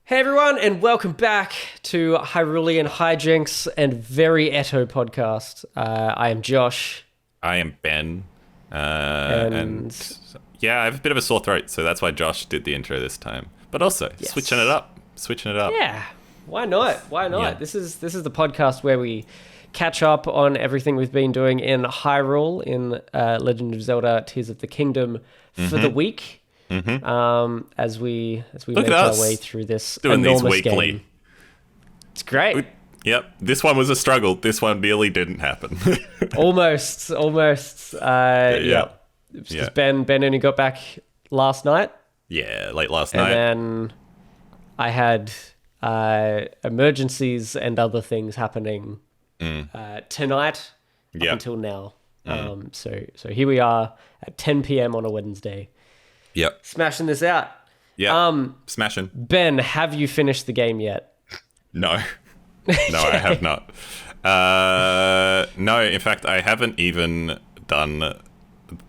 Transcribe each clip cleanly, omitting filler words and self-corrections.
Hey everyone, and welcome back to Hyrulian, Hijinks, and very ETTO podcast. I am Josh. I am Ben. And yeah, I have a bit of a sore throat, so that's why Josh did the intro this time. But also, switching it up. Yeah, why not? Yeah. This is the podcast where we catch up on everything we've been doing in Hyrule, in Legend of Zelda: Tears of the Kingdom for the week. As we make our way through this doing enormous these weekly game. It's great. Yep, this one was a struggle. This one nearly didn't happen. almost. Yeah. Because Ben only got back last night. Yeah, late last And night. then I had emergencies and other things happening tonight up until now. So here we are at 10 p.m. on a Wednesday. Yep. Smashing this out. Yeah. Smashing. Ben, have you finished the game yet? No. No, I have not. No, in fact, I haven't even done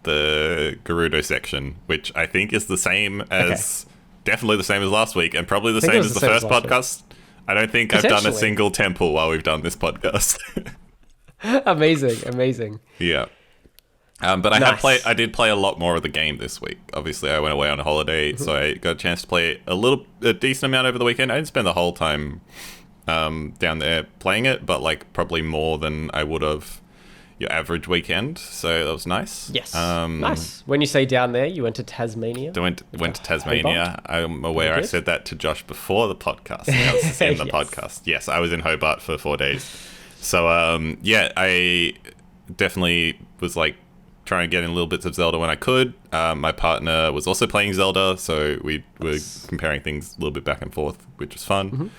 the Gerudo section, which I think is the same as, definitely the same as last week, and probably the same as the first podcast. I don't think I've done a single temple while we've done this podcast. Amazing. Yeah. But I did play a lot more of the game this week. Obviously, I went away on a holiday, so I got a chance to play a decent amount over the weekend. I didn't spend the whole time down there playing it, but like probably more than I would have your average weekend. So that was nice. Yes. Nice. When you say down there, you went to Tasmania? I went to Tasmania. I'm aware I said that to Josh before the podcast. Now it's in the podcast. Yes, I was in Hobart for 4 days. So I definitely was like trying to get in little bits of Zelda when I could. My partner was also playing Zelda, so we were comparing things a little bit back and forth, which was fun.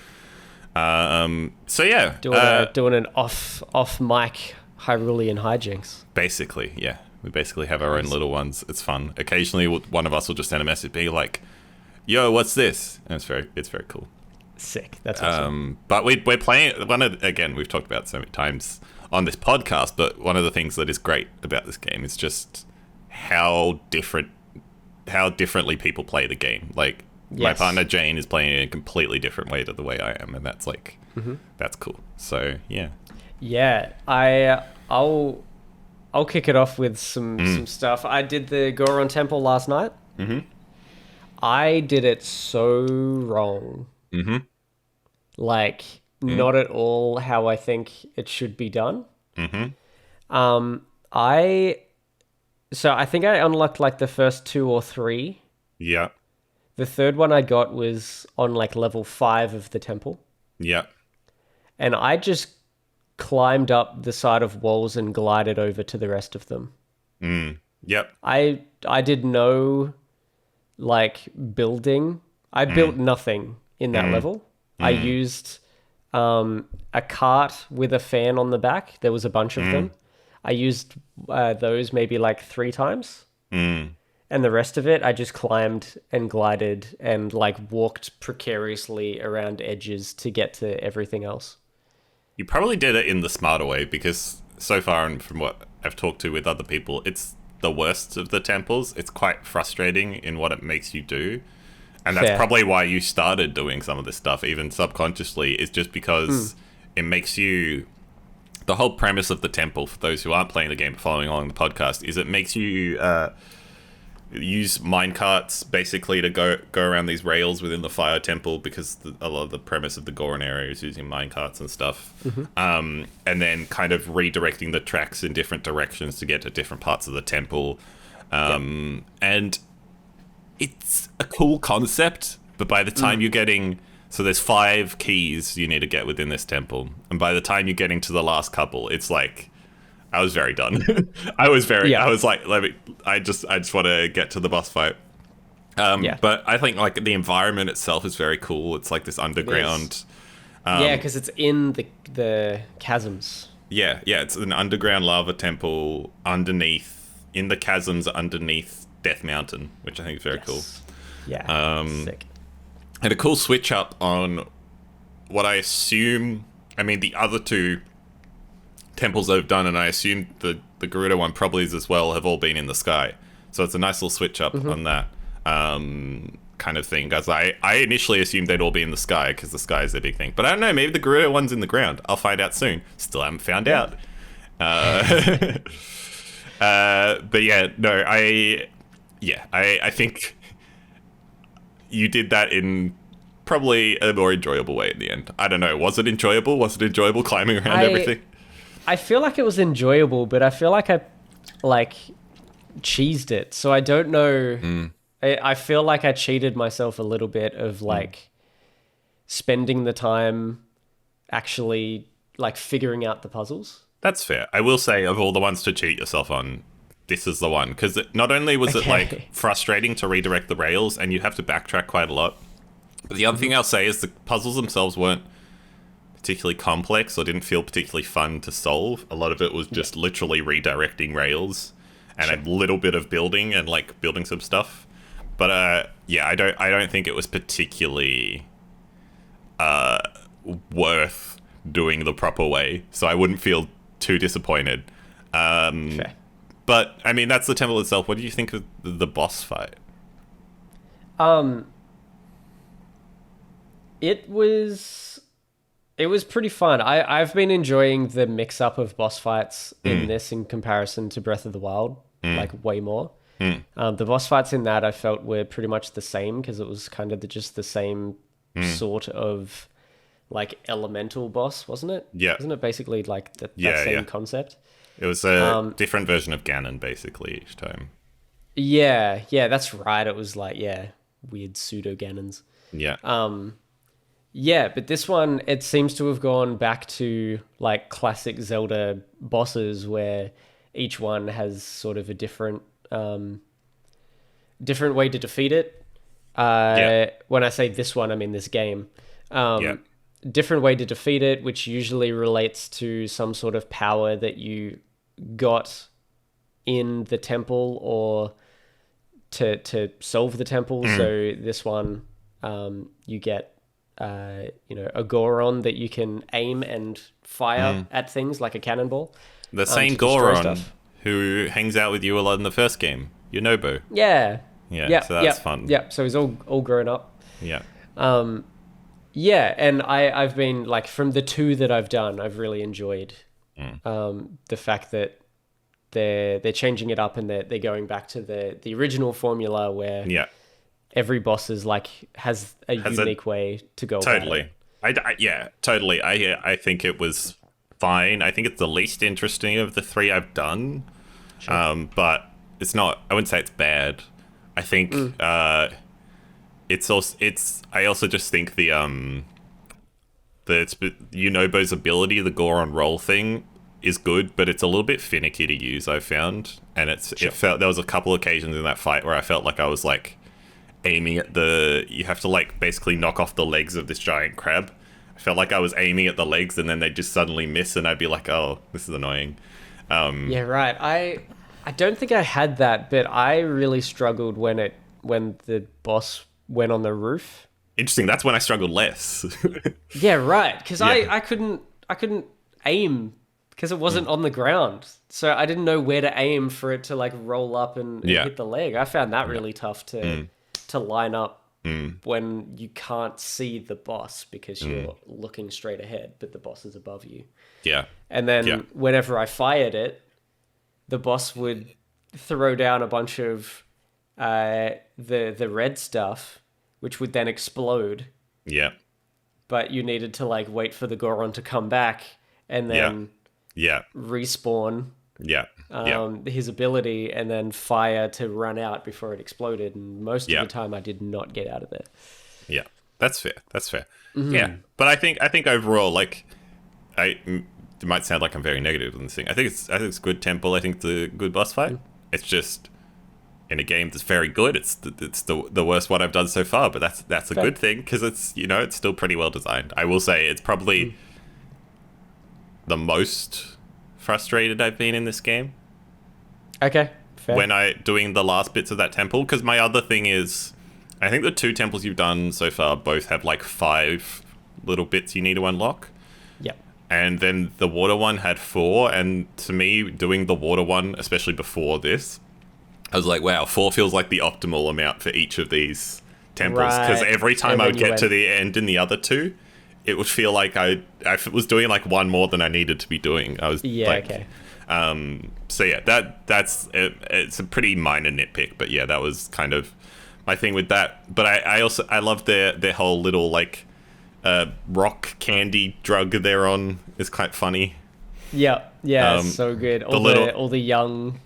So yeah, doing an off mic Hyrulian hijinks. Basically, yeah, we basically have our own little ones. It's fun. Occasionally, one of us will just send a message, be like, "Yo, what's this?" And it's very cool. Sick. That's awesome. But we're playing again. We've talked about it so many times on this podcast, but one of the things that is great about this game is just how differently people play the game. Like my partner Jane is playing it in a completely different way to the way I am, and that's like that's cool. So yeah, I'll kick it off with some stuff. I did the Goron Temple last night. I did it so wrong. Like not at all how I think it should be done. I think I unlocked like the first 2 or 3. Yeah. The third one I got was on like level 5 of the temple. Yeah. And I just climbed up the side of walls and glided over to the rest of them. Yep. I did no like building. I built nothing in that level. I used a cart with a fan on the back. There was a bunch of them. I used those maybe like 3 times. And the rest of it, I just climbed and glided and like walked precariously around edges to get to everything else. You probably did it in the smarter way, because so far, and from what I've talked to with other people, it's the worst of the temples. It's quite frustrating in what it makes you do. And that's probably why you started doing some of this stuff, even subconsciously, is just because it makes you... The whole premise of the temple, for those who aren't playing the game but following along the podcast, is it makes you use minecarts basically to go around these rails within the fire temple, because a lot of the premise of the Goron area is using minecarts and stuff. And then kind of redirecting the tracks in different directions to get to different parts of the temple. And it's a cool concept, but by the time you're getting... So there's 5 keys you need to get within this temple. And by the time you're getting to the last couple, it's like... I was very done. I was like, I just want to get to the boss fight. But I think like the environment itself is very cool. It's like this underground... because it's in the chasms. Yeah, it's an underground lava temple in the chasms underneath Death Mountain, which I think is very cool. Yeah, sick. And a cool switch up on what I assume... I mean, the other 2 temples they've done, and I assume the Gerudo one probably is as well, have all been in the sky. So it's a nice little switch up on that. kind of thing, because I initially assumed they'd all be in the sky because the sky is a big thing. But I don't know, maybe the Gerudo one's in the ground. I'll find out soon. Still haven't found out. But yeah, no, I think you did that in probably a more enjoyable way in the end. I don't know. Was it enjoyable? Was it enjoyable climbing around everything? I feel like it was enjoyable, but I feel like I cheesed it. So I don't know. I feel like I cheated myself a little bit of like spending the time actually like figuring out the puzzles. That's fair. I will say, of all the ones to cheat yourself on, this is the one. Because not only was it like frustrating to redirect the rails and you have to backtrack quite a lot, but the other thing I'll say is the puzzles themselves weren't particularly complex or didn't feel particularly fun to solve. A lot of it was just literally redirecting rails and a little bit of building and like building some stuff. But I don't think it was particularly worth doing the proper way. So I wouldn't feel too disappointed. Fair. But I mean, that's the temple itself. What do you think of the boss fight? It was pretty fun. I've been enjoying the mix up of boss fights in this in comparison to Breath of the Wild, like way more. The boss fights in that I felt were pretty much the same because it was kind of just the same sort of like elemental boss, wasn't it? Yeah. Wasn't it basically like that same concept? It was a different version of Ganon basically each time. Yeah, that's right. It was like, weird pseudo Ganons. Yeah. Yeah, but this one, it seems to have gone back to like classic Zelda bosses where each one has sort of a different way to defeat it. When I say this one, I mean this game. Different way to defeat it, which usually relates to some sort of power that you got in the temple or to solve the temple. So this one, you get a Goron that you can aim and fire at things like a cannonball. The same Goron who hangs out with you a lot in the first game, Yonobo. Yeah, so that's fun. Yeah, so he's all grown up. Yeah. Yeah, and I've been like, from the two that I've done, I've really enjoyed the fact that they're changing it up and they're going back to the original formula where every boss is like has a unique way to go. Totally. Totally. I think it was fine. I think it's the least interesting of the three I've done. Sure. But it's not. I wouldn't say it's bad. I think it's also. I also just think the Yunobo's ability, the Goron roll thing, is good, but it's a little bit finicky to use, I've found. And it felt, there was a couple occasions in that fight where I felt like I was like aiming at you have to like basically knock off the legs of this giant crab. I felt like I was aiming at the legs and then they'd just suddenly miss and I'd be like, oh, this is annoying. Yeah, right. I don't think I had that, but I really struggled when the boss went on the roof. Interesting. That's when I struggled less. Yeah, right. Because I couldn't aim because it wasn't on the ground, so I didn't know where to aim for it to like roll up and hit the leg. I found that really tough to line up when you can't see the boss because you're looking straight ahead, but the boss is above you. Yeah. And then whenever I fired it, the boss would throw down a bunch of the red stuff, which would then explode. Yeah. But you needed to like wait for the Goron to come back and then respawn his ability and then fire to run out before it exploded. And most of the time I did not get out of there. Yeah. That's fair. Mm-hmm. Yeah. But I think overall, like, it might sound like I'm very negative on this thing. I think it's a good temple. I think it's a good boss fight. It's just in a game that's very good. It's the worst one I've done so far, but that's a good thing because it's it's still pretty well designed. I will say it's probably the most frustrated I've been in this game. Okay, fair. When doing the last bits of that temple, because my other thing is, I think the two temples you've done so far both have like 5 little bits you need to unlock. Yep. And then the water one had 4, and to me, doing the water one, especially before this, I was like, wow, 4 feels like the optimal amount for each of these temples, because every time I would get went. to the end in the other two, it would feel like I was doing like one more than I needed to be doing. I was okay. So yeah, that's it's a pretty minor nitpick, but yeah, that was kind of my thing with that. But I also love their whole little like rock candy drug they're on is quite funny. Yeah, it's so good. All the young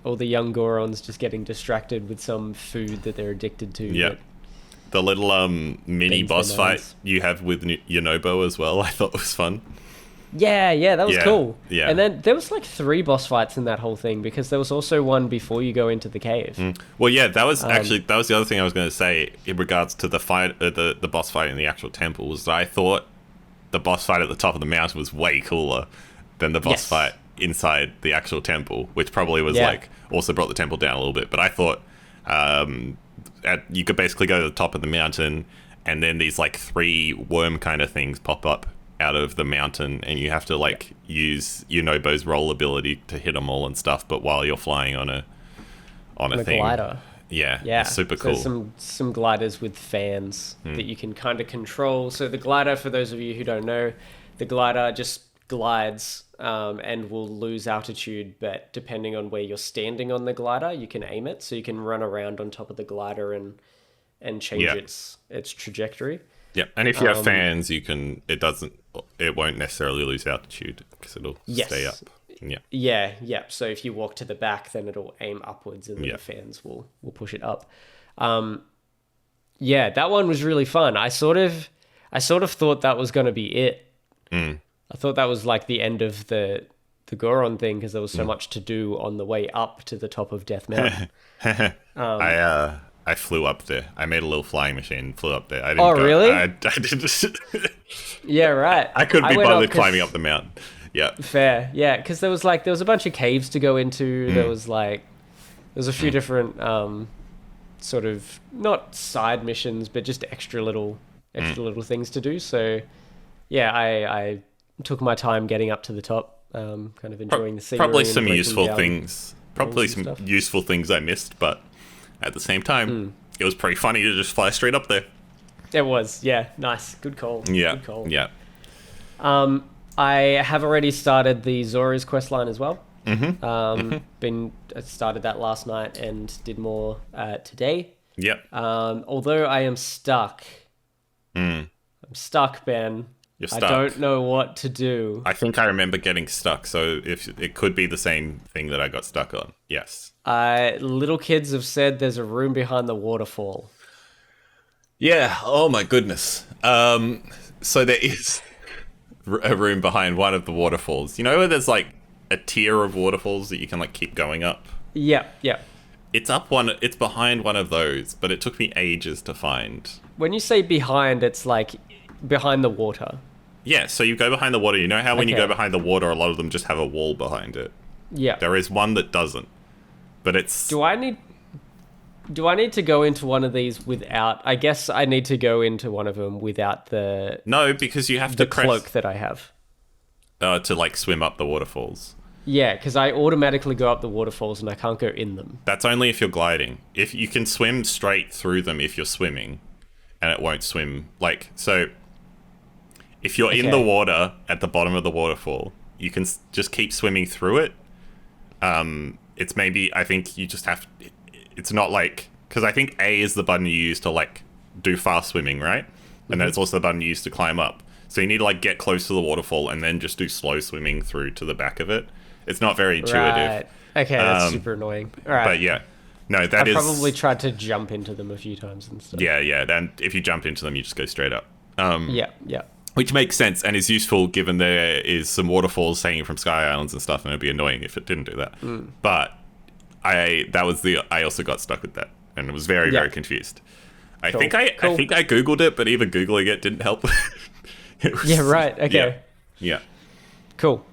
Gorons just getting distracted with some food that they're addicted to. Yeah. The little mini boss fight you have with Yonobo as well, I thought was fun. Yeah, that was cool. Yeah. And then there was like 3 boss fights in that whole thing, because there was also one before you go into the cave. Well, yeah, that was actually the other thing I was going to say in regards to the fight, the boss fight in the actual temple, was that I thought the boss fight at the top of the mountain was way cooler than the boss fight inside the actual temple, which probably was like also brought the temple down a little bit. But I thought you could basically go to the top of the mountain, and then these like 3 worm kind of things pop up out of the mountain, and you have to like use Yonobo's roll ability to hit them all and stuff, but while you're flying on a thing. Glider. Yeah, it's super so cool. Some gliders with fans that you can kind of control. So the glider, for those of you who don't know, the glider just glides and will lose altitude, but depending on where you're standing on the glider, you can aim it, so you can run around on top of the glider and change its trajectory. Yeah, and if you have fans, it won't necessarily lose altitude, because it'll stay up. Yeah. So if you walk to the back, then it'll aim upwards, and then the fans will push it up. That one was really fun. I sort of thought that was going to be it. I thought that was like the end of the Goron thing, because there was so much to do on the way up to the top of Death Mountain. I flew up there. I made a little flying machine, flew up there. I didn't really? I didn't. Yeah, right. I couldn't be bothered climbing up the mountain. Yeah. Fair. Yeah, because there was a bunch of caves to go into. There was a few different sort of not side missions, but just extra little things to do. So yeah, I took my time getting up to the top, kind of enjoying the scenery. Probably some useful things. Probably some useful things I missed, but at the same time, it was pretty funny to just fly straight up there. It was, yeah. Nice. Good call. Yeah. Good call. Yeah. I have already started the Zora's questline as well. I started that last night and did more today. Yep. Although I am stuck. I'm stuck, Ben. You're stuck. I don't know what to do. I think I remember getting stuck, so if it could be the same thing that I got stuck on. Yes. Little kids have said there's a room behind the waterfall. Yeah. Oh my goodness. So there is a room behind one of the waterfalls. You know where there's like a tier of waterfalls that you can like keep going up? Yeah. It's behind one of those, but it took me ages to find. When you say behind, it's like behind the water. Yeah, so you go behind the water. You know how when you go behind the water, a lot of them just have a wall behind it? Yeah. There is one that doesn't. But it's... Do I need to go into one of these without... I guess I need to go into one of them without the... No, because you have to press... the cloak that I have. To, like, swim up the waterfalls. Yeah, because I automatically go up the waterfalls and I can't go in them. That's only if you're gliding. If you can swim straight through them if you're swimming, and it won't swim... Like, so... If you're in the water at the bottom of the waterfall, you can just keep swimming through it. It's maybe... I think you just have... It's not like... Because I think A is the button you use to, like, do fast swimming, right? And then it's also the button you use to climb up. So you need to, like, get close to the waterfall and then just do slow swimming through to the back of it. It's not very intuitive. Right. Okay, that's super annoying. All right. But yeah. No, that is... I've probably tried to jump into them a few times and stuff. Yeah. Then if you jump into them, you just go straight up. Yeah. Which makes sense and is useful given there is some waterfalls hanging from Sky Islands and stuff, and it'd be annoying if it didn't do that. But I also got stuck with that and was very, very confused. I think I Googled it, but even Googling it didn't help. Yeah, right. Okay. Yeah. Cool.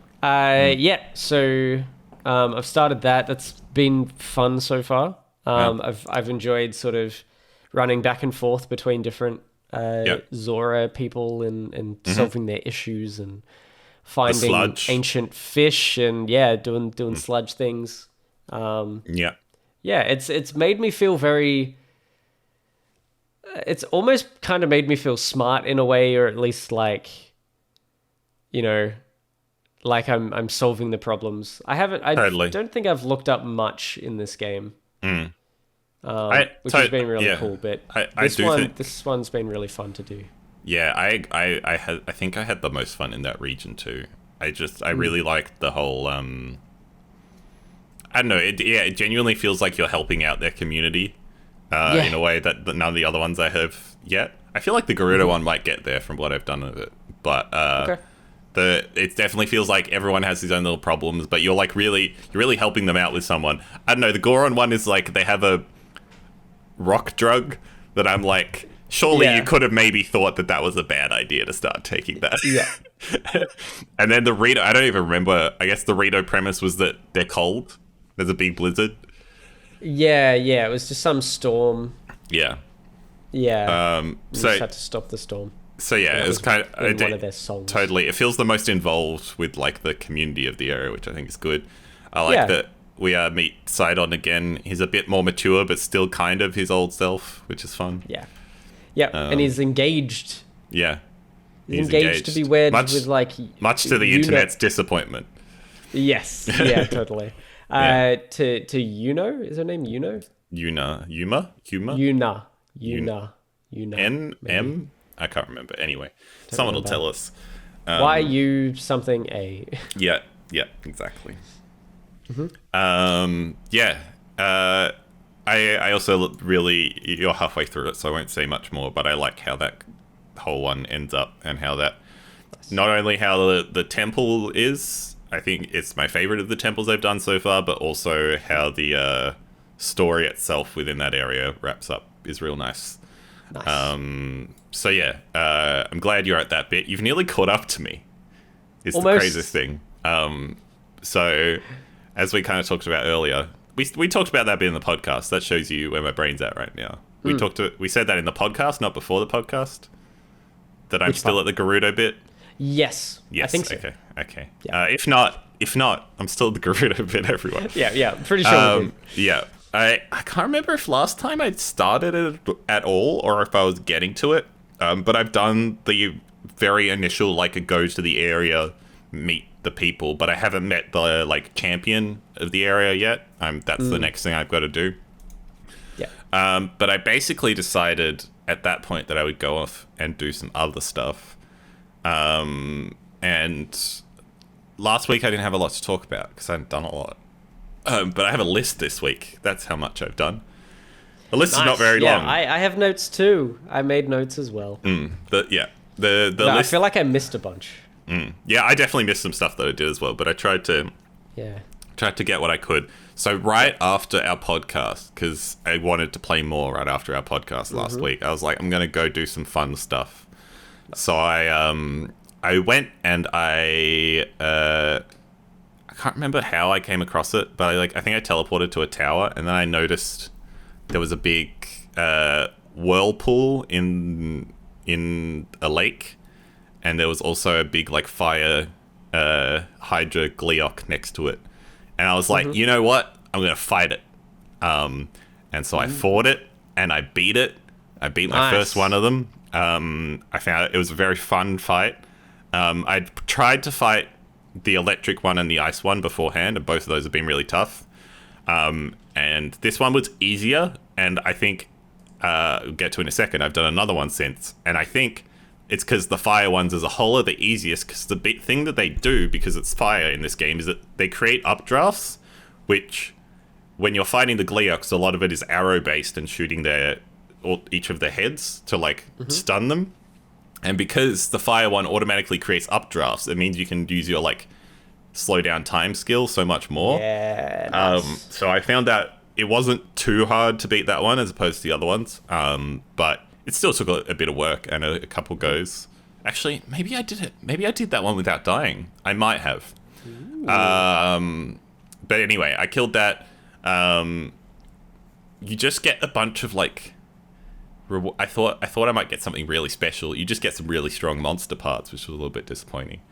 So I've started that. That's been fun so far. I've enjoyed sort of running back and forth between different Zora people and solving their issues and finding ancient fish and doing sludge things. It's made me feel very it's almost kind of made me feel smart in a way, or at least like, you know, like I'm solving the problems. I Totally. don't think I've looked up much in this game. Which has been really cool, but this one's been really fun to do. Yeah, I think I had the most fun in that region too. I really liked the whole I don't know, it genuinely feels like you're helping out their community in a way that none of the other ones I have yet. I feel like the Gerudo one might get there from what I've done with it, but it definitely feels like everyone has his own little problems, but you're really helping them out with someone. I don't know, the Goron one is like they have a rock drug that I'm like, surely you could have maybe thought that was a bad idea to start taking that. Yeah. And then the Rito, I don't even remember, I guess the Rito premise was that they're cold. There's a big blizzard. Yeah, it was just some storm. Yeah. Yeah. So just had to stop the storm. So yeah, it was kind of one of their songs. Totally. It feels the most involved with like the community of the area, which I think is good. I like that we meet Sidon again. He's a bit more mature, but still kind of his old self, which is fun. Yeah. Yeah, and he's engaged. Yeah. He's engaged to be wed with like... Much to the internet's disappointment. Yes. Yeah, totally. To Yuno? Is her name Yuno? Yuma? Yuna. M? I can't remember. Anyway, someone will tell us. Why you something A? Yeah, exactly. I also really, you're halfway through it, so I won't say much more, but I like how that whole one ends up and how that, not only how the temple is, I think it's my favorite of the temples I've done so far, but also how the story itself within that area wraps up is real nice. So yeah, I'm glad you're at that bit. You've nearly caught up to me. It's almost the craziest thing. So as we kind of talked about earlier, we talked about that bit in the podcast. That shows you where my brain's at right now. We said that in the podcast, not before the podcast. That I'm still at the Gerudo bit. Yes. I think so. Okay. Yeah. If not, I'm still at the Gerudo bit, everyone. Yeah. Pretty sure. Yeah. I can't remember if last time I'd started it at all or if I was getting to it. But I've done the very initial, like, go to the area, meet the people, but I haven't met the, like, champion of the area yet. That's the next thing I've got to do. Yeah. But I basically decided at that point that I would go off and do some other stuff. And last week I didn't have a lot to talk about because I hadn't done a lot. But I have a list this week. That's how much I've done. The list is not very long. I have notes too. I made notes as well. The list. I feel like I missed a bunch. Yeah, I definitely missed some stuff that I did as well, but I tried to get what I could. So right after our podcast, because I wanted to play more right after our podcast last week, I was like, I'm going to go do some fun stuff. So I went and I can't remember how I came across it, but I think I teleported to a tower, and then I noticed there was a big whirlpool in a lake, and there was also a big like fire Hydra Gleeok next to it, and I was like, you know what? I'm gonna fight it. And so I fought it, and I beat it. I beat my first one of them. I found it was a very fun fight. I tried to fight the electric one and the ice one beforehand, and both of those have been really tough. And this one was easier, and I think we'll get to in a second. I've done another one since, and I think it's because the fire ones as a whole are the easiest, because the big thing that they do, because it's fire in this game, is that they create updrafts, which when you're fighting the Gleeoks, a lot of it is arrow based and shooting each of their heads to like stun them. And because the fire one automatically creates updrafts, it means you can use your like slow down time skill so much more. Yeah. Nice. So I found that it wasn't too hard to beat that one as opposed to the other ones. But it still took a bit of work and a couple goes. Actually, maybe I did it. Maybe I did that one without dying. I might have. But anyway, I killed that. You just get a bunch of like. I thought I might get something really special. You just get some really strong monster parts, which was a little bit disappointing.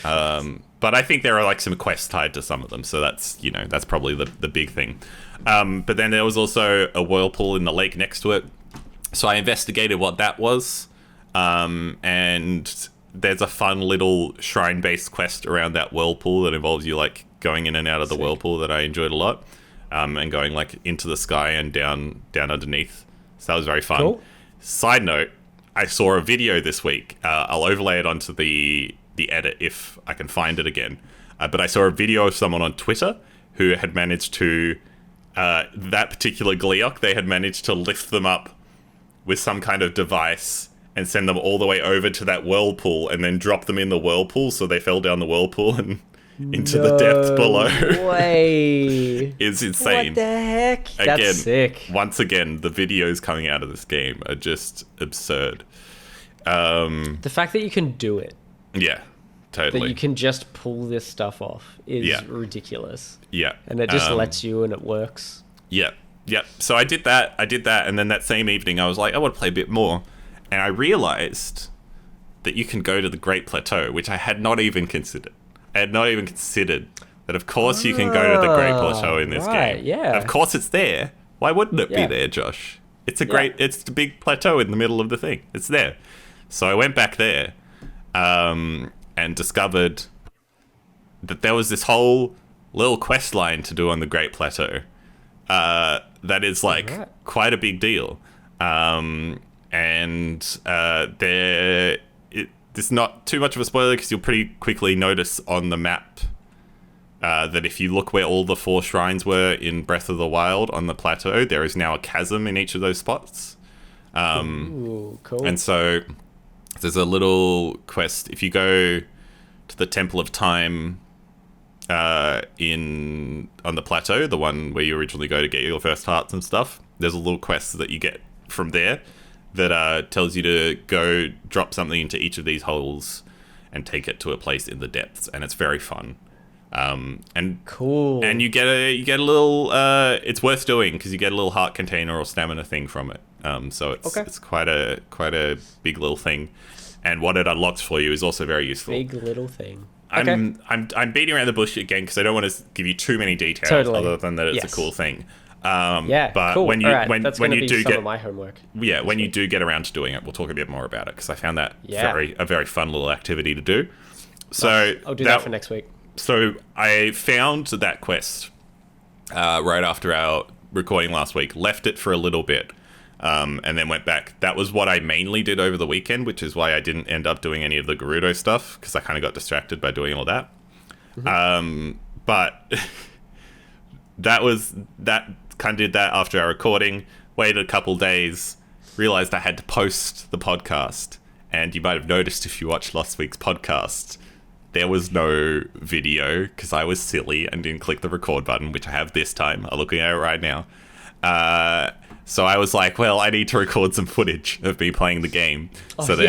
But I think there are like some quests tied to some of them, so that's probably the big thing. But then there was also a whirlpool in the lake next to it, So I investigated what that was, and there's a fun little shrine-based quest around that whirlpool that involves you like going in and out of the whirlpool that I enjoyed a lot, and going like into the sky and down underneath. So that was very fun. Cool. Side note, I saw a video this week. I'll overlay it onto the edit if I can find it again. But I saw a video of someone on Twitter who had managed to, that particular Gleeok, they had managed to lift them up with some kind of device and send them all the way over to that whirlpool and then drop them in the whirlpool so they fell down the whirlpool and into the depths below. Way. It's insane. What the heck? Again, That's sick. Once again, the videos coming out of this game are just absurd. The fact that you can do it, Yeah, totally. that you can just pull this stuff off is ridiculous. Yeah. And it just lets you and it works. Yeah. Yeah. So I did that. And then that same evening, I was like, I want to play a bit more. And I realized that you can go to the Great Plateau, which I had not even considered. I had not even considered that, of course, you can go to the Great Plateau in this game. Yeah. Of course it's there. Why wouldn't it be there, Josh? It's it's the big plateau in the middle of the thing. It's there. So I went back there and discovered that there was this whole little quest line to do on the Great Plateau that is like quite a big deal. It's not too much of a spoiler because you'll pretty quickly notice on the map that if you look where all the 4 shrines were in Breath of the Wild on the plateau, there is now a chasm in each of those spots. Ooh, cool. And so there's a little quest. If you go to the Temple of Time on the plateau, the one where you originally go to get your first hearts and stuff, there's a little quest that you get from there that tells you to go drop something into each of these holes and take it to a place in the depths, and it's very fun. And cool. And you get a little. It's worth doing because you get a little heart container or stamina thing from it. So it's quite a big little thing, and what it unlocks for you is also very useful. Big little thing. I'm beating around the bush again because I don't want to give you too many details other than that it's a cool thing. But cool. when you that's when you be do some get of my homework. Yeah, when you do get around to doing it, we'll talk a bit more about it because I found that a very fun little activity to do. So I'll do that for next week. So I found that quest right after our recording last week, left it for a little bit, and then went back. That was what I mainly did over the weekend, which is why I didn't end up doing any of the Gerudo stuff because I kind of got distracted by doing all that. Mm-hmm. But that kind of did that after our recording, waited a couple days, realized I had to post the podcast, and you might have noticed if you watched last week's podcast, there was no video because I was silly and didn't click the record button, which I have this time. I'm looking at it right now. So I was like, well, I need to record some footage of me playing the game so that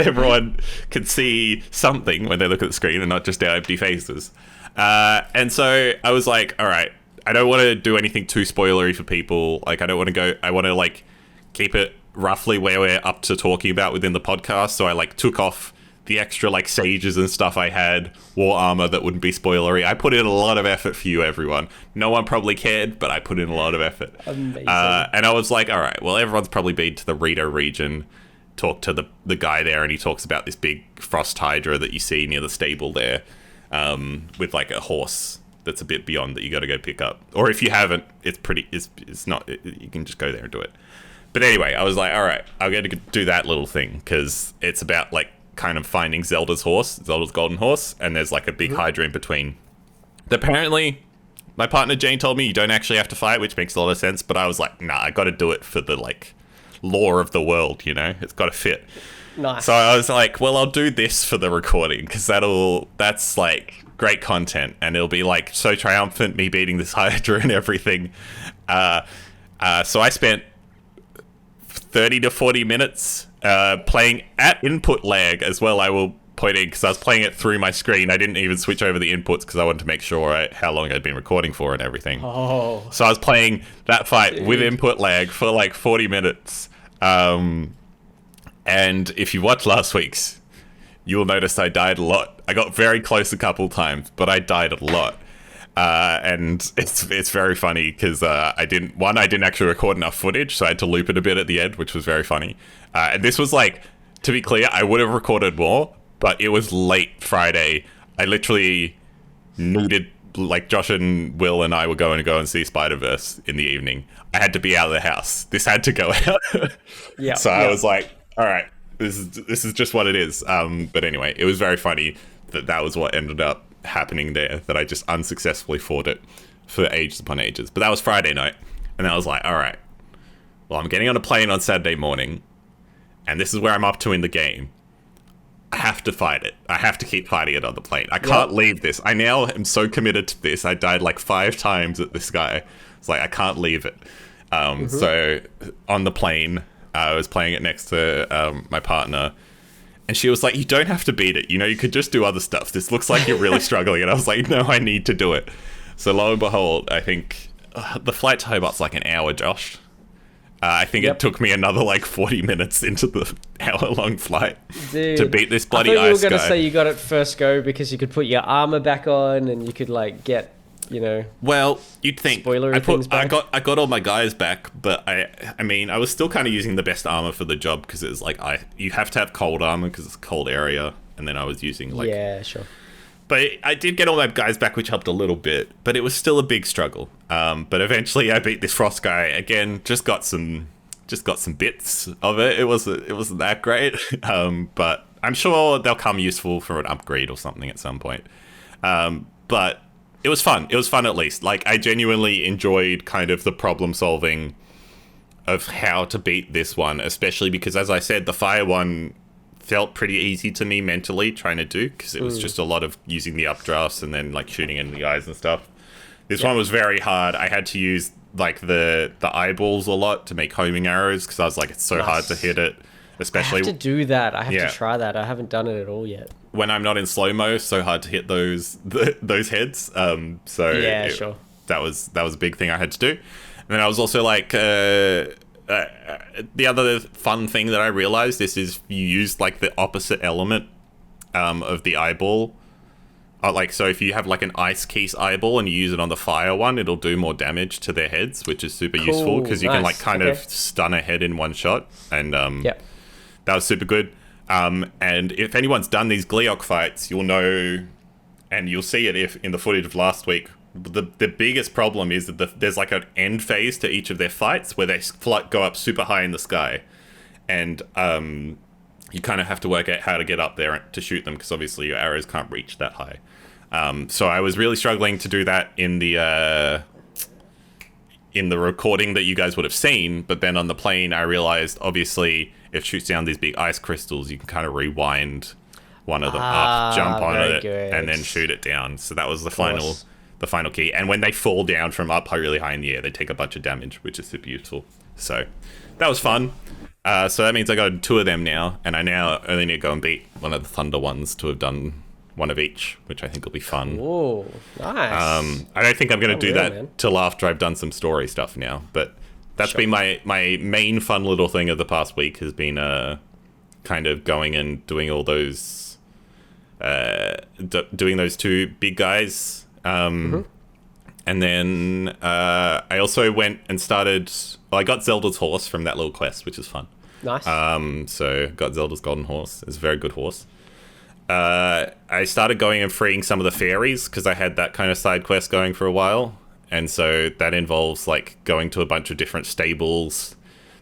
everyone can see something when they look at the screen and not just our empty faces. And so I was like, all right, I don't want to do anything too spoilery for people. Like, I want to like keep it roughly where we're up to talking about within the podcast. So I like took off the extra like sages and stuff I had, war armor that wouldn't be spoilery. I put in a lot of effort for you, everyone. No one probably cared, but I put in a lot of effort. Amazing. And I was like, all right, well, everyone's probably been to the Rito region, talked to the guy there, and he talks about this big frost hydra that you see near the stable there, with like a horse that's a bit beyond that you got to go pick up. Or if you haven't, you can just go there and do it. But anyway, I was like, all right, I'm going to do that little thing because it's about like kind of finding Zelda's golden horse, and there's like a big hydra in between. Apparently, my partner Jane told me you don't actually have to fight, which makes a lot of sense, but I was like, nah, I got to do it for the like lore of the world, you know? It's got to fit. Nice. So I was like, well, I'll do this for the recording because that's like great content, and it'll be like so triumphant, me beating this hydra and everything. So I spent 30 to 40 minutes playing at input lag as well, I will point in, because I was playing it through my screen. I didn't even switch over the inputs because I wanted to make sure how long I'd been recording for and everything. Oh. So I was playing that fight with input lag for like 40 minutes. And if you watched last week's, you'll notice I died a lot. I got very close a couple times, but I died a lot. And it's very funny because I didn't actually record enough footage, so I had to loop it a bit at the end, which was very funny. And this was like, to be clear, I would have recorded more, but it was late Friday. I literally needed, like, Josh and Will and I were going to go and see Spider-Verse in the evening. I had to be out of the house. This had to go out. Yeah. So I was like, all right, this is just what it is. But anyway, it was very funny that was what ended up happening there, that I just unsuccessfully fought it for ages upon ages. But that was Friday night, and I was like, all right, well, I'm getting on a plane on Saturday morning, and this is where I'm up to in the game. I have to fight it. I have to keep fighting it on the plane. I can't leave this. I now am so committed to this. I died like 5 times at this guy. It's like, I can't leave it. So on the plane, I was playing it next to my partner, and she was like, you don't have to beat it. You know, you could just do other stuff. This looks like you're really struggling. And I was like, no, I need to do it. So lo and behold, I think the flight to Hobart's like an hour, Josh. I think it took me another like 40 minutes into the hour-long flight to beat this bloody ice guy. I thought you were going to say you got it first go because you could put your armor back on and you could like get, you know. Well, you'd think things back. I got all my guys back, but I mean, I was still kind of using the best armor for the job because it was like you have to have cold armor because it's a cold area, and then I was using like sure. But I did get all my guys back, which helped a little bit, but it was still a big struggle. But eventually, I beat this frost guy again. Just got some bits of it. It wasn't that great, but I'm sure they'll come useful for an upgrade or something at some point. But it was fun. It was fun at least. Like, I genuinely enjoyed kind of the problem solving of how to beat this one, especially because, as I said, the fire one felt pretty easy to me mentally trying to do because it was just a lot of using the updrafts and then like shooting in the eyes and stuff. This one was very hard. I had to use like the eyeballs a lot to make homing arrows because I was like, it's so hard to hit it, especially. I have to do that. I have to try that. I haven't done it at all yet. When I'm not in slow-mo, so hard to hit those heads. Sure. That was a big thing I had to do. And then I was also like, the other fun thing that I realized is you use like the opposite element of the eyeball. So if you have like an ice keys eyeball and you use it on the fire one, it'll do more damage to their heads, which is super useful because you can like kind of stun a head in one shot. And that was super good. And if anyone's done these Gleeok fights, you'll know, and you'll see it in the footage of last week. The biggest problem is that there's like an end phase to each of their fights where they go up super high in the sky, and you kind of have to work out how to get up there to shoot them because obviously your arrows can't reach that high. So I was really struggling to do that in the recording that you guys would have seen, but then on the plane I realized obviously it shoots down these big ice crystals. You can kind of rewind one of them up, jump on it, and then shoot it down. So that was the final key. And when they fall down from up really high in the air, they take a bunch of damage, which is super useful. So that was fun. So that means I got 2 of them now, and I now only need to go and beat one of the Thunder ones to have done one of each, which I think will be fun. Oh, nice. I don't think I'm going to do that till after I've done some story stuff now, but that's been my main fun little thing of the past week has been kind of going and doing all those doing those 2 big guys. And then I also went and started. Well, I got Zelda's horse from that little quest, which is fun. Nice. So got Zelda's golden horse. It's a very good horse. I started going and freeing some of the fairies because I had that kind of side quest going for a while, and so that involves like going to a bunch of different stables,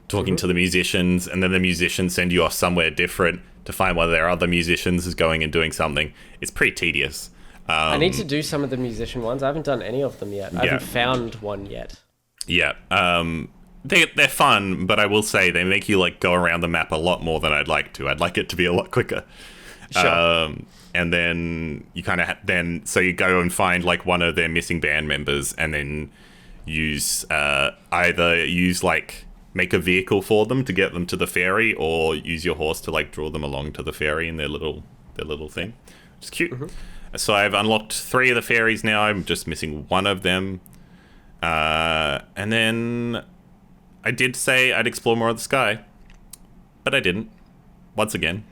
talking to the musicians, and then the musicians send you off somewhere different to find one of their other musicians is going and doing something. It's pretty tedious. I need to do some of the musician ones. I haven't done any of them yet. I haven't found one yet. Yeah. They're fun, but I will say they make you like go around the map a lot more than I'd like to. I'd like it to be a lot quicker. Sure. And then you kind of so you go and find like one of their missing band members, and then make a vehicle for them to get them to the ferry, or use your horse to like draw them along to the ferry in their little thing. It's cute. So I've unlocked 3 of the fairies now. I'm just missing one of them. And then I did say I'd explore more of the sky, but I didn't. Once again,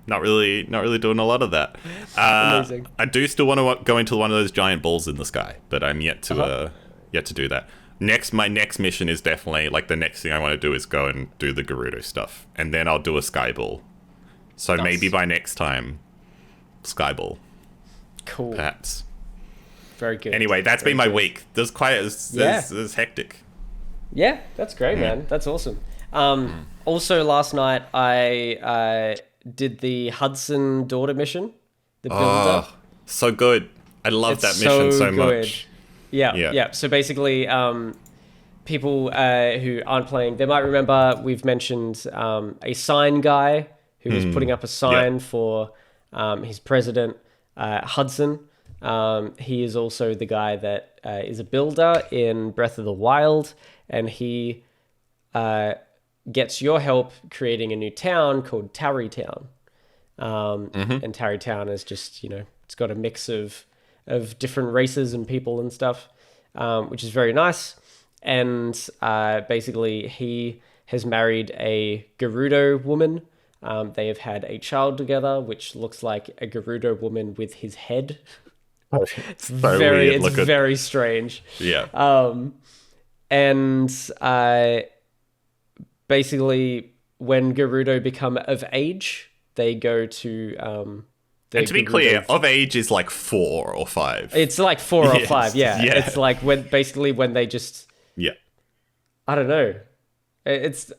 not really doing a lot of that. Amazing. I do still want to go into one of those giant balls in the sky, but I'm yet to do that. My next mission is definitely, like, the next thing I want to do is go and do the Gerudo stuff, and then I'll do a sky ball. So maybe by next time, sky ball. Cool. Perhaps. Very good. Anyway, that's been my week. There's hectic. Yeah, that's great, man. That's awesome. Also, last night I did the Hudson daughter mission, the builder. Oh, so good. I love that mission so much. Yeah. So basically, people who aren't playing, they might remember we've mentioned a sign guy who was putting up a sign for his president, Hudson. He is also the guy that is a builder in Breath of the Wild, and he gets your help creating a new town called Tarrytown. And Tarrytown is just, it's got a mix of different races and people and stuff, which is very nice. And basically, he has married a Gerudo woman. They have had a child together, which looks like a Gerudo woman with his head. It's very strange. Yeah. And basically, when Gerudo become of age, they go to. And to be clear, of age is like 4 or 5. It's like 4 or 5. Yeah. It's like when they just. Yeah. I don't know. It's.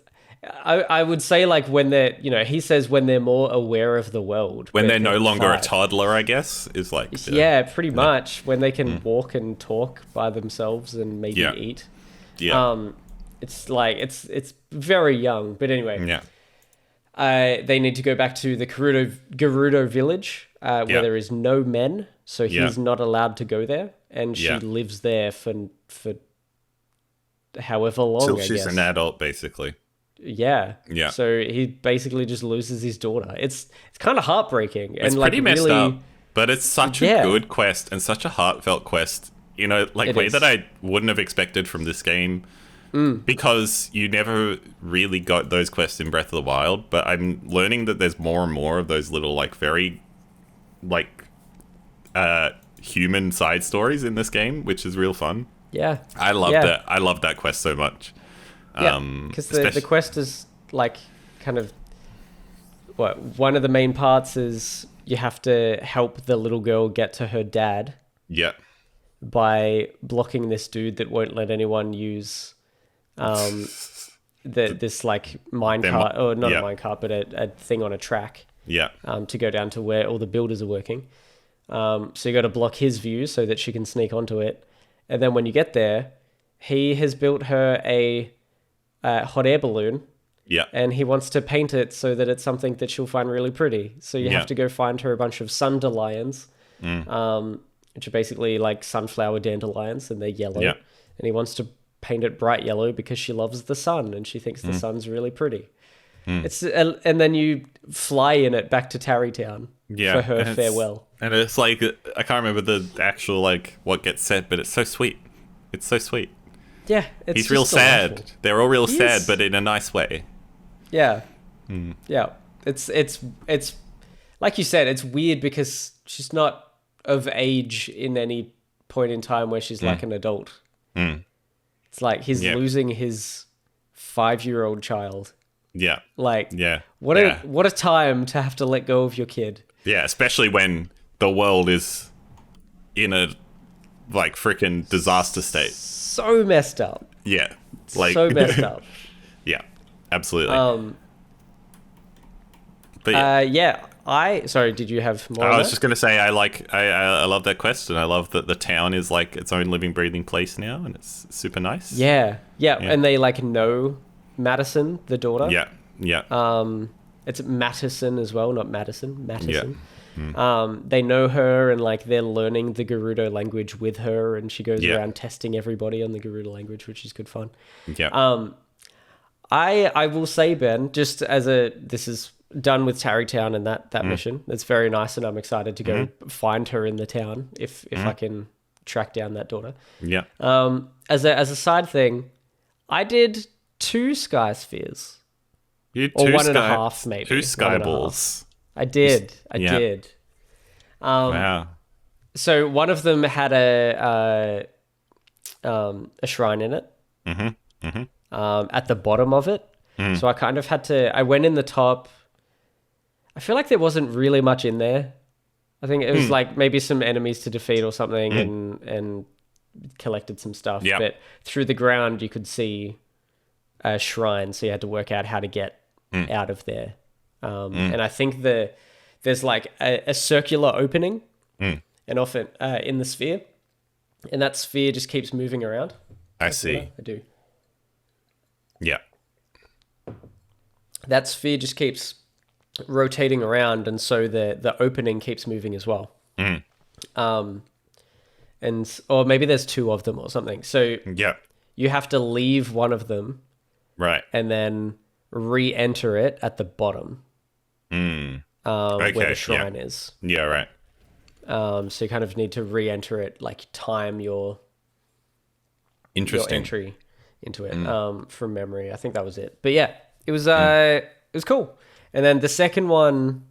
I would say, like, when they're, he says when they're more aware of the world. When they're no longer a toddler, I guess, is like... Yeah, pretty much. When they can walk and talk by themselves and maybe eat. Yeah. It's like, it's very young. But anyway. Yeah. They need to go back to the Gerudo village, where there is no men. So he's not allowed to go there. And she lives there for however long, Till I she's guess. an adult, basically. Yeah. So he basically just loses his daughter. It's kind of heartbreaking. It's and pretty messed really, up, but it's such a good quest and such a heartfelt quest. That I wouldn't have expected from this game, because you never really got those quests in Breath of the Wild. But I'm learning that there's more and more of those little, like, very, like, human side stories in this game, which is real fun. Yeah. I love that. I love that quest so much. Yeah, because the quest is, like, kind of... one of the main parts is you have to help the little girl get to her dad. Yeah. By blocking this dude that won't let anyone use this, like, minecart, or not a minecart, but a thing on a track. Yeah. To go down to where all the builders are working. So you got to block his view so that she can sneak onto it. And then when you get there, he has built her a hot air balloon. Yeah. And he wants to paint it so that it's something that she'll find really pretty. So you have to go find her a bunch of dandelions, which are basically like sunflower dandelions, and they're yellow. Yeah. And he wants to paint it bright yellow because she loves the sun and she thinks the sun's really pretty. And then you fly in it back to Tarrytown for her farewell. And it's like, I can't remember the actual, like, what gets said, but it's so sweet. It's so sweet. Yeah, he's real sad. They're all real sad, but in a nice way. Yeah. Yeah. It's like you said, it's weird because she's not of age in any point in time where she's like an adult. It's like he's losing his 5-year-old child. Yeah. Like, what a time to have to let go of your kid. Yeah, especially when the world is in a, like, freaking disaster state. So messed up. Yeah. Like, so messed up. Yeah, absolutely. But sorry, did you have more? I was just going to say, I love that quest, and I love that the town is like its own living, breathing place now, and it's super nice. Yeah. And they, like, know Madison, the daughter. Yeah. It's Madison as well, not Madison. Madison. Yeah. They know her, and, like, they're learning the Gerudo language with her, and she goes around testing everybody on the Gerudo language, which is good fun. Yeah. I will say, Ben, just as this is done with Tarrytown and that mission. It's very nice, and I'm excited to go find her in the town if I can track down that daughter. Yeah. As a side thing, I did 2 sky spheres. You did or 2 1.5 maybe. 2 sky balls. I did. I Yeah. did. Wow. So one of them had a shrine in it. At the bottom of it. So I kind of had to. I went in the top. I feel like there wasn't really much in there. I think it was like maybe some enemies to defeat or something, and collected some stuff. Yeah. But through the ground, you could see a shrine, so you had to work out how to get out of there. And I think there's like a circular opening, and often in the sphere, and that sphere just keeps moving around. I see. I do. Yeah. That sphere just keeps rotating around, and so the opening keeps moving as well. And or maybe there's two of them or something. So Yeah. you have to leave one of them Right. and then re-enter it at the bottom, where the shrine is. Yeah, right. So you kind of need to re-enter it, like time your Interesting. entry into it from memory. I think that was it. But yeah, it was cool. And then the second one,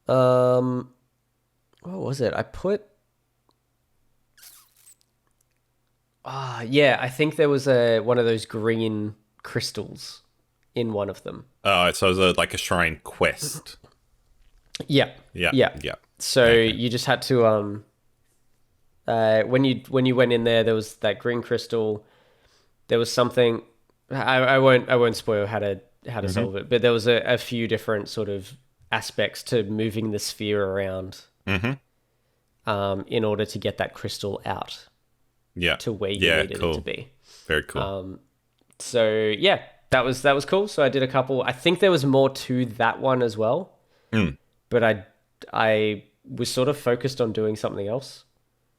what was it? I put. I think there was one of those green crystals in one of them. Oh, so it was like a shrine quest. Yeah. Yeah. So you just had to when you went in there was that green crystal. There was something I won't spoil how to solve it, but there was a few different sort of aspects to moving the sphere around in order to get that crystal out. Yeah. To where you needed it to be. Very cool. So yeah, that was cool. So I did a couple. I think there was more to that one as well. But I was sort of focused on doing something else.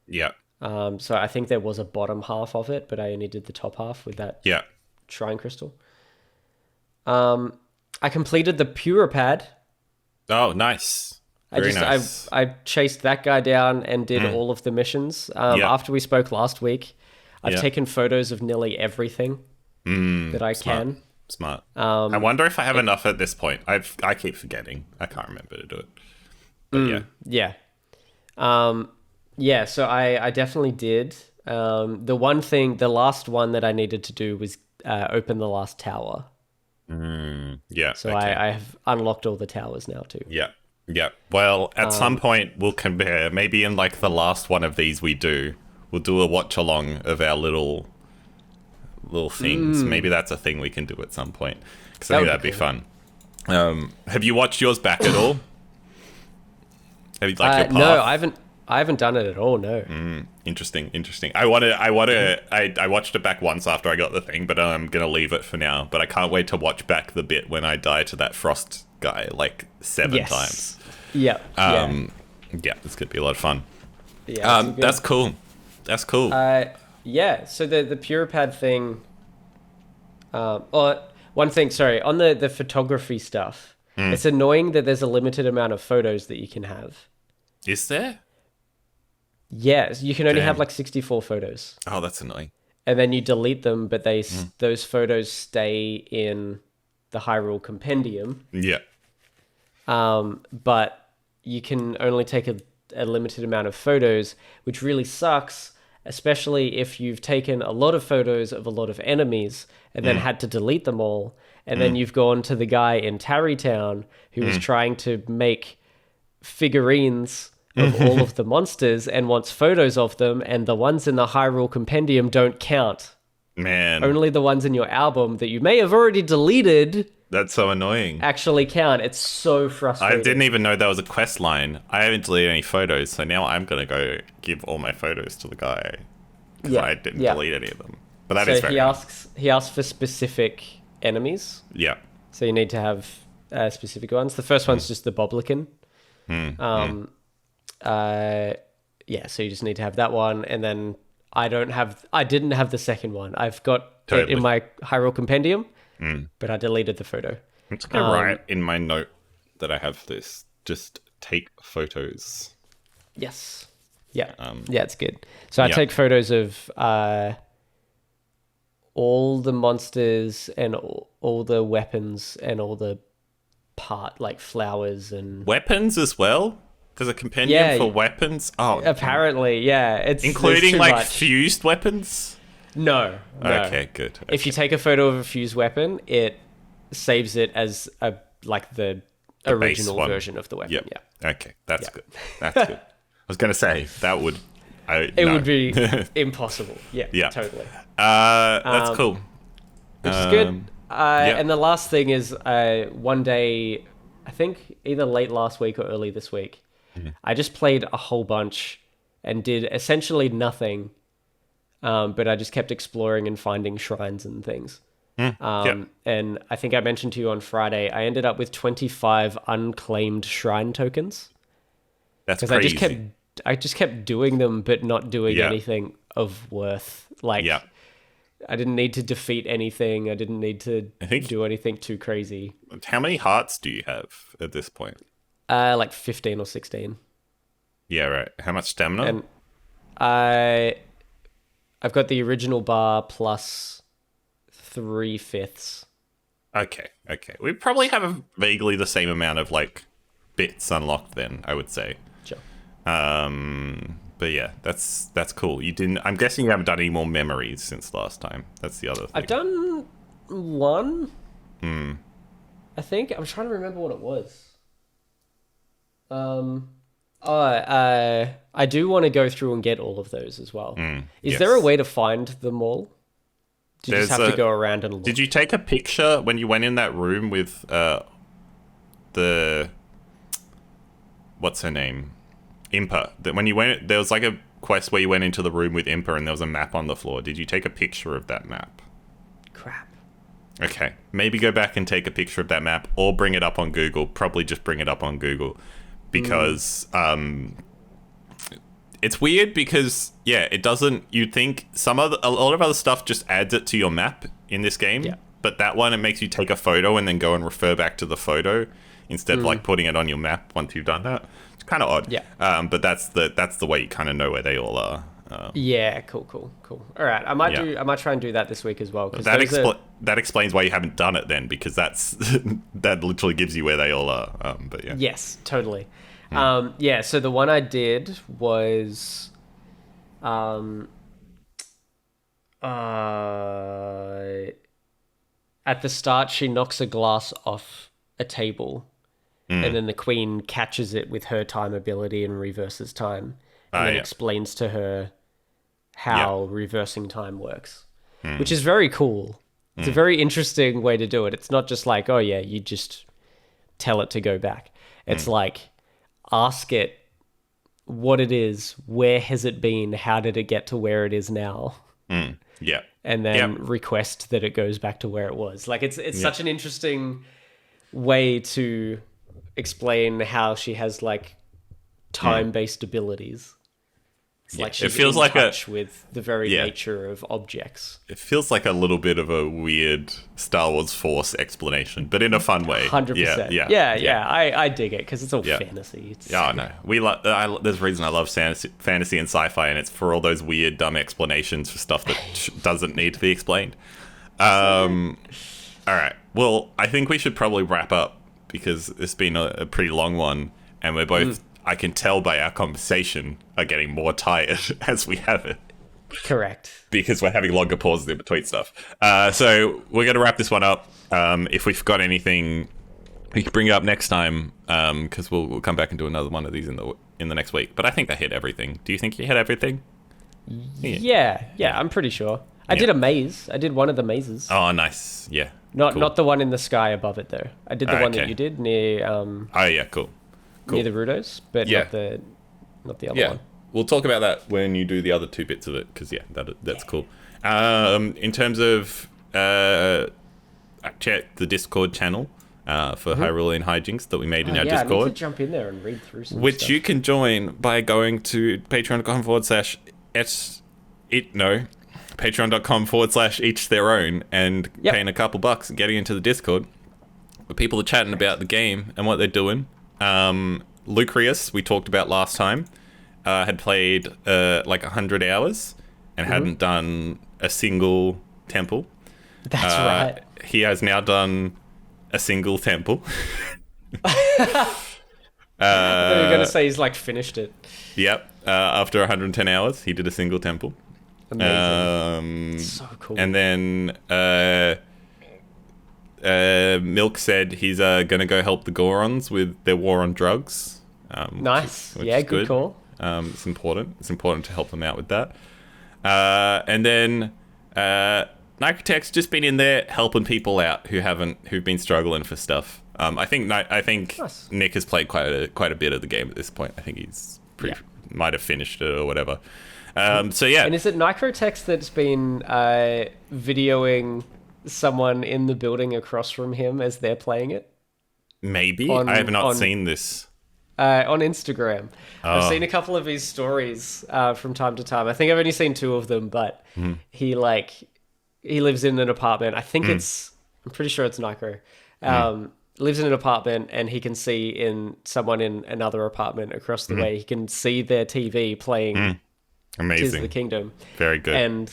Yeah. So I think there was a bottom half of it, but I only did the top half with that shrine crystal. I completed the Puripad. Oh, nice. Very nice. I chased that guy down and did all of the missions. After we spoke last week, I've taken photos of nearly everything that I can. Smart. I wonder if I have enough at this point. I keep forgetting. I can't remember to do it. But yeah. So I definitely did. The last one that I needed to do was open the last tower. Yeah. So I have unlocked all the towers now too. Yeah. Yeah. Well, at some point we'll compare. Maybe in like the last one of these we'll do a watch along of our little things. Maybe that's a thing we can do at some point. Because I think that'd be fun. Have you watched yours back at all? Have you your path? No, I haven't done it at all. No. Interesting. I watched it back once after I got the thing, but I'm gonna leave it for now. But I can't wait to watch back the bit when I die to that frost guy like 7 times. Yeah. Yeah, it's gonna be a lot of fun. Yeah. That's cool. That's cool. Yeah. So the Puripad thing. One thing. Sorry, on the photography stuff. It's annoying that there's a limited amount of photos that you can have. Is there? Yes, you can only have like 64 photos. Oh, that's annoying. And then you delete them, but those photos stay in the Hyrule Compendium. Yeah. But you can only take a limited amount of photos, which really sucks, especially if you've taken a lot of photos of a lot of enemies and then had to delete them all. And then you've gone to the guy in Tarrytown who was trying to make figurines of all of the monsters and wants photos of them, and the ones in the Hyrule Compendium don't count. Man. Only the ones in your album that you may have already deleted. That's so annoying. Actually count. It's so frustrating. I didn't even know that was a quest line. I haven't deleted any photos, so now I'm going to go give all my photos to the guy. Because I didn't delete any of them. But that is very nice. He asks for specific enemies. Yeah. So you need to have specific ones. The first one's just the Boblikin. So you just need to have that one, and then I didn't have the second one. I've got it in my Hyrule Compendium, but I deleted the photo. I'm just going to write in my note that I have this. Just take photos. Yes. Yeah. It's good. So I take photos of all the monsters and all the weapons and all the like flowers and weapons as well. There's a compendium for weapons. Oh, apparently, yeah. It's including like much. Fused weapons. No. Okay, good. Okay. If you take a photo of a fused weapon, it saves it as the original version of the weapon. Yep. Yeah. Okay, that's good. That's good. I was going to say that would. It would be impossible. Yeah. Totally. That's cool. Which is good. And the last thing is, one day, I think either late last week or early this week, I just played a whole bunch and did essentially nothing, but I just kept exploring and finding shrines and things. And I think I mentioned to you on Friday, I ended up with 25 unclaimed shrine tokens. That's crazy. Because I just kept doing them, but not doing anything of worth. Like, I didn't need to defeat anything. I didn't need to do anything too crazy. How many hearts do you have at this point? Like 15 or 16. Yeah, right. How much stamina? And I've got the original bar plus 3/5. Okay. We probably have vaguely the same amount of like bits unlocked then, I would say. Sure. But yeah, that's cool. I'm guessing you haven't done any more memories since last time. That's the other thing. I've done one. I think I'm trying to remember what it was. I do want to go through and get all of those as well. Is there a way to find them all? Do you just have to go around and look? Did you take a picture when you went in that room with what's her name? Impa. That when you went, there was like a quest where you went into the room with Impa and there was a map on the floor. Did you take a picture of that map? Crap. Okay, maybe go back and take a picture of that map or bring it up on Google. Probably just bring it up on Google because it's weird because it doesn't. You'd think a lot of other stuff just adds it to your map in this game, but that one it makes you take a photo and then go and refer back to the photo instead of like putting it on your map once you've done that. It's kind of odd. Yeah. But that's the way you kind of know where they all are. Yeah, cool. All right, I might try and do that this week as well. Cause that explains why you haven't done it then, because that's that literally gives you where they all are. But yeah. Yes, totally. So the one I did was, at the start she knocks a glass off a table, and then the queen catches it with her time ability and reverses time, and then explains to her how reversing time works, which is very cool. It's a very interesting way to do it. It's not just like, oh yeah, you just tell it to go back. It's like, ask it what it is, where has it been, how did it get to where it is now? Yeah. And then request that it goes back to where it was. Like, it's such an interesting way to explain how she has like time-based abilities. It's like she's in touch with the very nature of objects. It feels like a little bit of a weird Star Wars Force explanation, but in a fun way. 100%. Yeah. I dig it because it's all fantasy. There's a reason I love fantasy and sci-fi, and it's for all those weird, dumb explanations for stuff that doesn't need to be explained. All right. Well, I think we should probably wrap up because it's been a pretty long one, and we're both... I can tell by our conversation are getting more tired as we have it. Correct. Because we're having longer pauses in between stuff. So we're going to wrap this one up. If we forgot anything, we can bring it up next time because we'll come back and do another one of these in the next week. But I think I hit everything. Do you think you hit everything? Yeah, I'm pretty sure. I did a maze. I did one of the mazes. Oh, nice. Yeah. Not the one in the sky above it though. I did the one that you did near. Oh yeah, cool. Near the Rudos, but not the other one. We'll talk about that when you do the other two bits of it, because that's cool. In terms of check the Discord channel for Hyrulian Hijinks that we made in our Discord. I need to jump in there and read through some which stuff. You can join by going to patreon.com/each their own and paying a couple bucks and getting into the Discord. Where people are chatting about the game and what they're doing. Lucrius, we talked about last time, had played like 100 hours and hadn't done a single temple. That's right. He has now done a single temple. I thought you were going to say he's like finished it. Yep. After 110 hours, he did a single temple. Amazing. So cool. And then Milk said he's gonna go help the Gorons with their war on drugs. Nice. Which Yeah, is good call. It's important. It's important to help them out with that. And then Nicotech's just been in there helping people out who've been struggling for stuff. I think Nice. Nick has played quite a bit of the game at this point. I think he's might have finished it or whatever. So yeah. And is it Nicotech that's been videoing someone in the building across from him as they're playing it? Maybe. I have not seen this. On Instagram. I've seen a couple of his stories from time to time. I think I've only seen 2 of them, but he lives in an apartment. I think I'm pretty sure it's Nico. Lives in an apartment, and he can see someone in another apartment across the way. He can see their TV playing Amazing. Tears of the Kingdom. Very good. And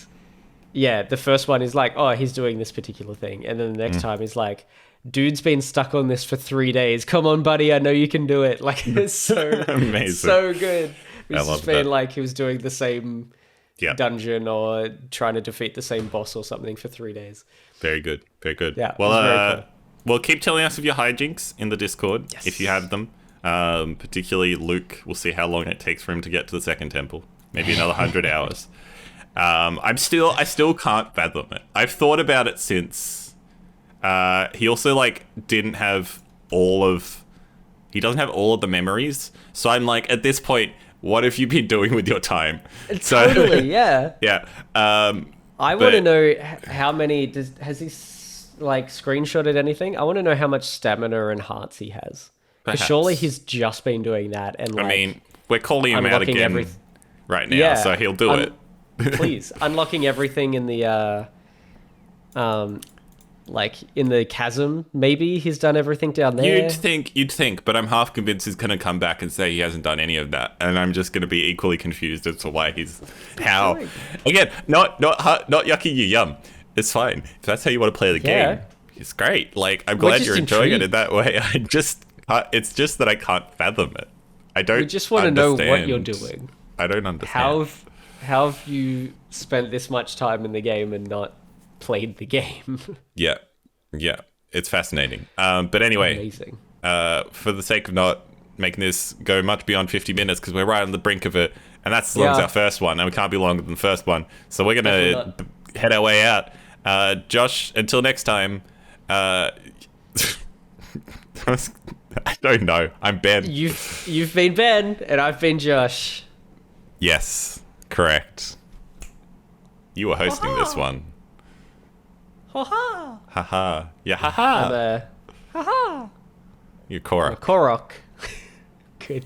yeah, the first one is like, oh, he's doing this particular thing. And then the next time he's like, dude's been stuck on this for 3 days. Come on, buddy. I know you can do it. Like, it's so amazing. So good. I It's love just been that. like he was doing the same dungeon or trying to defeat the same boss or something for 3 days. Very good. Very good. Yeah, it Well, was very cool. well, keep telling us of your hijinks in the Discord if you have them. Particularly Luke. We'll see how long it takes for him to get to the second temple. Maybe another 100 hours. I still can't fathom it. I've thought about it since. He also doesn't have all of the memories. So I'm like, at this point, what have you been doing with your time? Totally, yeah. Yeah. I want to know how many has he screenshotted anything? I want to know how much stamina and hearts he has. Because surely he's just been doing that. And I mean, we're calling him out again right now, so he'll do it. Please, unlocking everything in the in the chasm. Maybe he's done everything down there. You'd think, but I'm half convinced he's going to come back and say he hasn't done any of that, and I'm just going to be equally confused as to why Again, not yucky you yum. It's fine if that's how you want to play the game. It's great. I'm glad you're enjoying it in that way. It's just that I can't fathom it. I don't. We just want to know what you're doing. I don't understand. How have you spent this much time in the game and not played the game? Yeah. It's fascinating. But anyway, amazing. For the sake of not making this go much beyond 50 minutes, because we're right on the brink of it, and that's as long as our first one, and we can't be longer than the first one. So we're gonna head our way out. Josh, until next time. I don't know. I'm Ben. You've been Ben, and I've been Josh. Yes, correct. You were hosting this one. Ha-ha. Haha. Yeah, haha. Ha-ha. You're Korok. Korok. Good.